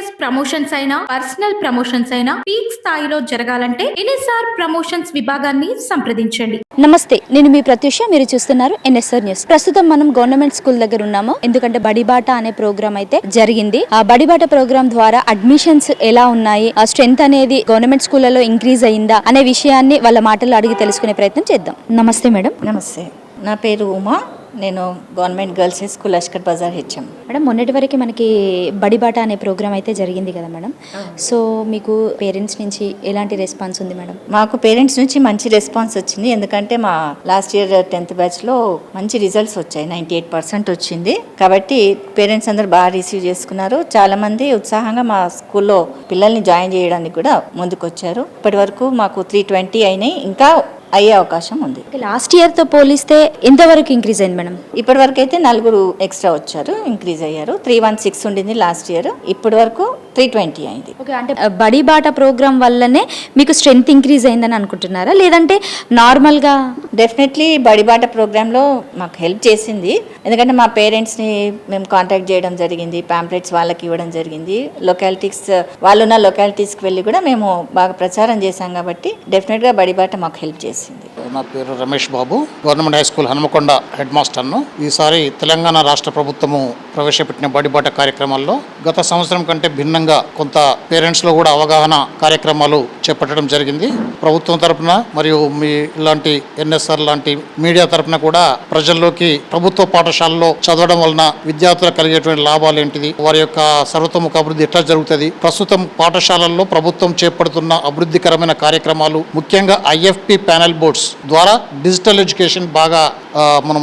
Business promotions అయినా personal promotions అయినా peak స్థాయిలో జరగాలంటే ఎన్ఎస్ఆర్ ప్రమోషన్స్ విభాగాన్ని సంప్రదించండి. నమస్తే, నేను మీ ప్రత్యూష. మీరు చూస్తున్నారు ఎన్ఎస్ఆర్ న్యూస్. ప్రస్తుతం మనం గవర్నమెంట్ స్కూల్ దగ్గర ఉన్నాము. ఎందుకంటే బడిబాట అనే ప్రోగ్రామ్ అయితే జరిగింది. ఆ బడిబాట ప్రోగ్రామ్ ద్వారా అడ్మిషన్స్ ఎలా ఉన్నాయి, ఆ స్ట్రెంత్ అనేది గవర్నమెంట్ స్కూళ్లలో ఇంక్రీజ్ అయిందా అనే విషయాన్ని వాళ్ళ మాటల్లో అడిగి తెలుసుకునే ప్రయత్నం చేద్దాం. నమస్తే మేడం. నమస్తే, నా పేరు ఉమా. నేను government girls high school Lashkar Bazaar HM. Madam, మొన్నటి వరకు మనకి బడిబాట అనే ప్రోగ్రామ్ అయితే జరిగింది కదా మేడం. సో మీకు పేరెంట్స్ నుంచి ఎలాంటి రెస్పాన్స్ ఉంది మేడం? మాకు పేరెంట్స్ నుంచి మంచి రెస్పాన్స్ వచ్చింది. ఎందుకంటే మా లాస్ట్ ఇయర్ 10th బ్యాచ్లో మంచి రిజల్ట్స్ వచ్చాయి, 98% వచ్చింది. కాబట్టి పేరెంట్స్ అందరు బాగా రిసీవ్ చేసుకున్నారు. చాలామంది ఉత్సాహంగా మా స్కూల్లో పిల్లల్ని జాయిన్ చేయడానికి కూడా ముందుకు వచ్చారు. ఇప్పటి వరకు మాకు 320 అయినాయి, ఇంకా అయ్యే అవకాశం ఉంది. లాస్ట్ ఇయర్తో పోలిస్తే ఎంతవరకు ఇంక్రీజ్ అయింది మేడం? ఇప్పటి వరకు అయితే 4 ఎక్స్ట్రా వచ్చారు, ఇంక్రీజ్ అయ్యారు. 316 ఉండింది లాస్ట్ ఇయర్, ఇప్పటి వరకు 320 అయింది. ఓకే, అంటే బడిబాట ప్రోగ్రామ్ వల్లనే మీకు స్ట్రెంత్ ఇంక్రీజ్ అయిందని అనుకుంటున్నారా, లేదంటే నార్మల్గా? డెఫినెట్లీ బడిబాట ప్రోగ్రాంలో మాకు హెల్ప్ చేసింది. ఎందుకంటే మా పేరెంట్స్ని మేము కాంటాక్ట్ చేయడం జరిగింది, ప్యాంప్లెట్స్ వాళ్ళకి ఇవ్వడం జరిగింది. వాళ్ళున్న లొకాలిటీస్కి వెళ్ళి కూడా మేము బాగా ప్రచారం చేశాం. కాబట్టి డెఫినెట్గా బడిబాట మాకు హెల్ప్ చేసింది. నా పేరు Ramesh Babu, government high school Hanumakonda head మాస్టర్ను. ఈసారి తెలంగాణ రాష్ట్ర ప్రభుత్వము ప్రవేశపెట్టిన బడిబాట కార్యక్రమాల్లో గత సంవత్సరం కంటే భిన్నంగా కొంత పేరెంట్స్లో కూడా అవగాహన కార్యక్రమాలు చేపట్టడం జరిగింది. ప్రభుత్వం తరపున మరియు మీ ఇలాంటి ఎన్ఎస్ఆర్ లాంటి మీడియా తరపున కూడా ప్రజల్లోకి ప్రభుత్వ పాఠశాలలో చదవడం వలన విద్యార్థులకు కలిగేటువంటి లాభాలు ఏంటిది, వారి యొక్క సర్వతోముఖ అభివృద్ధి ఎట్లా జరుగుతుంది, ప్రస్తుతం పాఠశాలల్లో ప్రభుత్వం చేపడుతున్న అభివృద్ధికరమైన కార్యక్రమాలు, ముఖ్యంగా ఐఎఫ్పి ప్యానెల్ బోర్డ్స్ ద్వారా డిజిటల్ ఎడ్యుకేషన్ బాగా మనం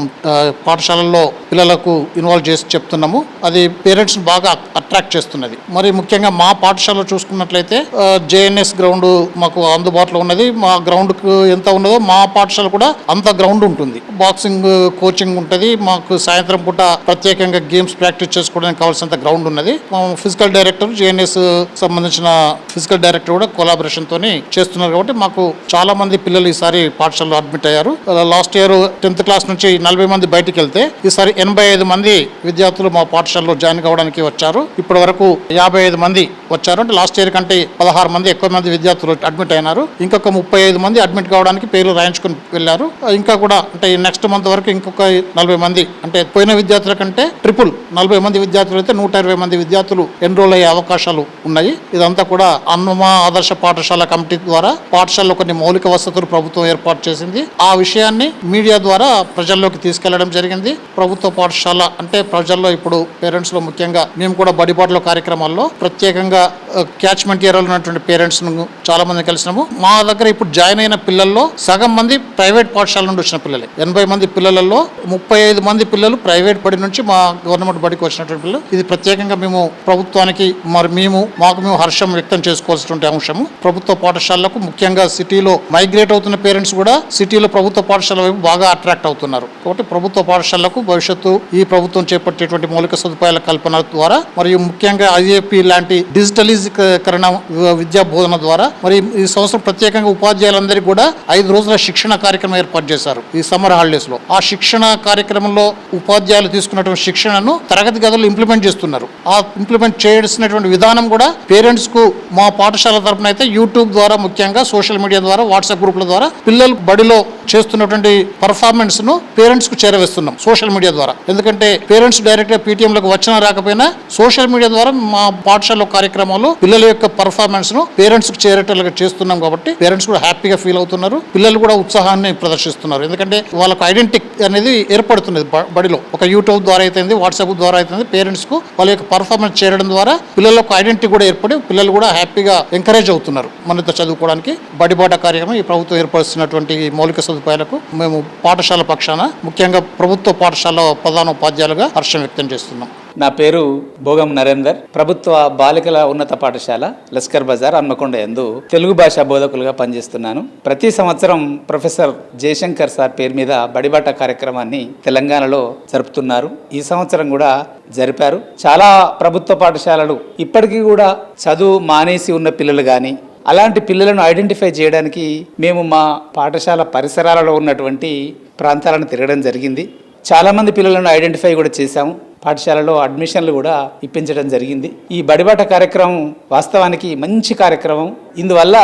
పాఠశాలల్లో పిల్లలకు ఇన్వాల్వ్ చేసి చెప్తున్నాము. అది పేరెంట్స్ బాగా అట్రాక్ట్ చేస్తున్నది. మరి ముఖ్యంగా మా పాఠశాలలో చూసుకున్నట్లయితే జేఎన్ఎస్ గ్రౌండ్ మాకు అందుబాటులో ఉన్నది. మా గ్రౌండ్కు ఎంత ఉన్నదో మా పాఠశాల కూడా అంత గ్రౌండ్ ఉంటుంది. బాక్సింగ్ కోచింగ్ ఉంటుంది. మాకు సాయంత్రం పూట ప్రత్యేకంగా గేమ్స్ ప్రాక్టీస్ చేసుకోవడానికి కావాల్సినంత గ్రౌండ్ ఉన్నది. మా ఫిజికల్ డైరెక్టర్, జేఎన్ఎస్ సంబంధించిన ఫిజికల్ డైరెక్టర్ కూడా కొలాబరేషన్ తోని చేస్తున్నారు. కాబట్టి మాకు చాలా మంది పిల్లలు ఈసారి పాఠశాలలో అడ్మిట్ అయ్యారు. లాస్ట్ ఇయర్ 10th క్లాస్ నుంచి 40 మంది బయటికి వెళ్తే ఈసారి 85 మంది విద్యార్థులు మా పాఠశాలలో జాయిన్ కావడానికి వచ్చారు. ఇప్పటి వరకు 55 మంది వచ్చారు. అంటే లాస్ట్ ఇయర్ కంటే 16 మంది ఎక్కువ మంది విద్యార్థులు అడ్మిట్ అయినారు. ఇంకొక 35 మంది అడ్మిట్ కావడానికి పేర్లు రాయించుకుని వెళ్ళారు. ఇంకా కూడా అంటే నెక్స్ట్ మంత్ వరకు ఇంకొక 40 మంది, అంటే పోయిన విద్యార్థుల కంటే ట్రిపుల్ 40 మంది విద్యార్థులు అయితే 120 మంది విద్యార్థులు ఎన్రోల్ అయ్యే అవకాశాలు ఉన్నాయి. ఇదంతా కూడా అన్నమ ఆదర్శ పాఠశాల కమిటీ ద్వారా పాఠశాలలో కొన్ని మౌలిక వసతులు ప్రభుత్వం ఏర్పాటు చేసింది. ఆ విషయాన్ని మీడియా ద్వారా ప్రజల్లోకి తీసుకెళ్లడం జరిగింది. ప్రభుత్వ పాఠశాల అంటే ప్రజల్లో ఇప్పుడు పేరెంట్స్ లో ముఖ్యంగా మేము కూడా బడిబాటలో కార్యక్రమాల్లో ప్రత్యేకంగా క్యాచ్మెంట్ ఏరియాలో ఉన్నటువంటి పేరెంట్స్ ను చాలా మంది కలిసినాము. మా దగ్గర ఇప్పుడు జాయిన్ అయిన పిల్లల్లో సగం మంది ప్రైవేట్ పాఠశాల నుండి వచ్చిన పిల్లలే. 80 మంది పిల్లలలో 35 మంది పిల్లలు ప్రైవేట్ బడి నుంచి మా గవర్నమెంట్ బడికి వచ్చినటువంటి పిల్లలు. ఇది ప్రత్యేకంగా మేము ప్రభుత్వానికి మాకు మేము హర్షం వ్యక్తం చేసుకోవాల్సినటువంటి అంశము. ప్రభుత్వ పాఠశాలకు ముఖ్యంగా సిటీలో మైగ్రేట్ అవుతున్న పేరెంట్స్ కూడా సిటీలో ప్రభుత్వ పాఠశాల వైపు బాగా అట్రాక్ట్ అవుతున్నారు. కాబట్టి ప్రభుత్వ పాఠశాలకు భవిష్యత్తు ఈ ప్రభుత్వం చేపట్టేటువంటి మౌలిక సదుపాయాల కల్పన ద్వారా మరియు ముఖ్యంగా ఐఏపీ లాంటి డిజిటలీకరణ విద్యా బోధన ద్వారా మరి ఈ సంవత్సరం ప్రత్యేకంగా ఉపాధ్యాయులందరికీ కూడా 5 రోజుల శిక్షణ కార్యక్రమం ఏర్పాటు చేశారు ఈ సమ్మర్ హాలిడేస్ లో. ఆ శిక్షణ కార్యక్రమంలో ఉపాధ్యాయులు తీసుకున్నటువంటి శిక్షణను తరగతి గదులు ఇంప్లిమెంట్ చేస్తున్నారు. ఆ ఇంప్లిమెంట్ చేయాల్సినటువంటి విధానం కూడా పేరెంట్స్ కు మా పాఠశాల తరపున అయితే యూట్యూబ్ ద్వారా, ముఖ్యంగా సోషల్ మీడియా ద్వారా, వాట్సాప్ గ్రూప్ల ద్వారా పిల్లలు బడిలో చేస్తున్నటువంటి పర్ఫార్మెన్స్ ను పేరెంట్స్ కు చేరవేస్తున్నాం సోషల్ మీడియా ద్వారా. ఎందుకంటే పేరెంట్స్ డైరెక్ట్ గా పీటీఎంలకు వచ్చినా రాకపోయినా సోషల్ మీడియా ద్వారా మా పాఠశాల కార్యక్రమాలు పిల్లల యొక్క పర్ఫార్మెన్స్ ను పేరెంట్స్ కు చేరేటట్లుగా చేస్తున్నాం. కాబట్టి పేరెంట్స్ కూడా హ్యాపీగా ఫీల్ అవుతున్నారు. పిల్లలు కూడా ఉత్సాహాన్ని ప్రదర్శిస్తున్నారు. ఎందుకంటే వాళ్ళకు ఐడెంటిటీ అనేది ఏర్పడుతున్నది బడిలో. ఒక యూట్యూబ్ ద్వారా అయితే, వాట్సాప్ ద్వారా అయితే పేరెంట్స్ కు వాళ్ళ యొక్క పర్ఫార్మెన్స్ చేరడం ద్వారా పిల్లలకు ఐడెంటిటీ కూడా ఏర్పడి పిల్లలు కూడా హ్యాపీగా ఎంకరేజ్ అవుతున్నారు మనతో చదువుకోవడానికి. బడిబాట కార్యక్రమం ఈ ప్రభుత్వం ఏర్పరుస్తున్నటువంటి మౌలిక సదుపాయాలకు మేము పాఠశాల పక్షాన, ముఖ్యంగా ప్రభుత్వ పాఠశాల ప్రధానోపాధ్యాయులుగా హర్షం వ్యక్తం చేస్తున్నాం. నా పేరు భోగం నరేందర్. ప్రభుత్వ బాలికల ఉన్నత పాఠశాల లష్కర్ బజార్ హన్మకొండ యందు తెలుగు భాషా బోధకులుగా పనిచేస్తున్నాను. ప్రతి సంవత్సరం ప్రొఫెసర్ జయశంకర్ సార్ పేరు మీద బడిబాట కార్యక్రమాన్ని తెలంగాణలో జరుపుతున్నారు. ఈ సంవత్సరం కూడా జరిపారు. చాలా ప్రభుత్వ పాఠశాలలు ఇప్పటికీ కూడా చదువు మానేసి ఉన్న పిల్లలు కానీ అలాంటి పిల్లలను ఐడెంటిఫై చేయడానికి మేము మా పాఠశాల పరిసరాలలో ఉన్నటువంటి ప్రాంతాలను తిరగడం జరిగింది. చాలామంది పిల్లలను ఐడెంటిఫై కూడా చేశాము. పాఠశాలలో అడ్మిషన్లు కూడా ఇప్పించడం జరిగింది. ఈ బడిబాట కార్యక్రమం వాస్తవానికి మంచి కార్యక్రమం. ఇందువల్ల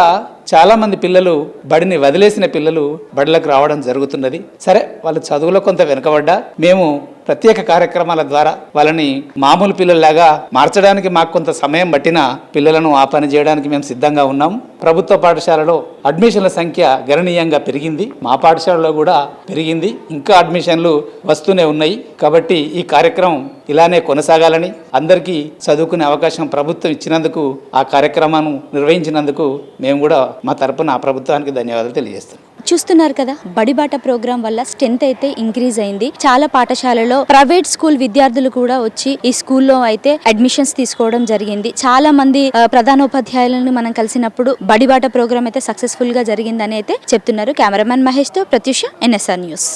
చాలా మంది పిల్లలు బడిని వదిలేసిన పిల్లలు బడిలకు రావడం జరుగుతున్నది. సరే, వాళ్ళు చదువులో కొంత వెనుకబడ్డా మేము ప్రత్యేక కార్యక్రమాల ద్వారా వాళ్ళని మామూలు పిల్లల్లాగా మార్చడానికి మాకు కొంత సమయం పట్టిన పిల్లలను ఆ పని చేయడానికి మేము సిద్ధంగా ఉన్నాం. ప్రభుత్వ పాఠశాలలో అడ్మిషన్ల సంఖ్య గణనీయంగా పెరిగింది. మా పాఠశాలలో కూడా పెరిగింది. ఇంకా అడ్మిషన్లు వస్తూనే ఉన్నాయి. కాబట్టి ఈ కార్యక్రమం ఇలానే కొనసాగాలని, అందరికీ చదువుకునే అవకాశం ప్రభుత్వం ఇచ్చినందుకు, ఆ కార్యక్రమాన్ని నిర్వహించినందుకు మేము కూడా మా తరపున ఆ ప్రభుత్వానికి ధన్యవాదాలు తెలియజేస్తున్నాం. చూస్తున్నారు కదా, బడిబాట ప్రోగ్రాం వల్ల స్ట్రెంత్ అయితే ఇంక్రీజ్ అయింది. చాలా పాఠశాలలో ప్రైవేట్ స్కూల్ విద్యార్థులు కూడా వచ్చి ఈ స్కూల్లో అయితే అడ్మిషన్స్ తీసుకోవడం జరిగింది. చాలా మంది ప్రధానోపాధ్యాయులను మనం కలిసినప్పుడు బడిబాట ప్రోగ్రాం అయితే సక్సెస్ఫుల్ గా జరిగిందని అయితే చెప్తున్నారు. కెమెరామెన్ మహేష్ తో ప్రత్యూష, NSR న్యూస్.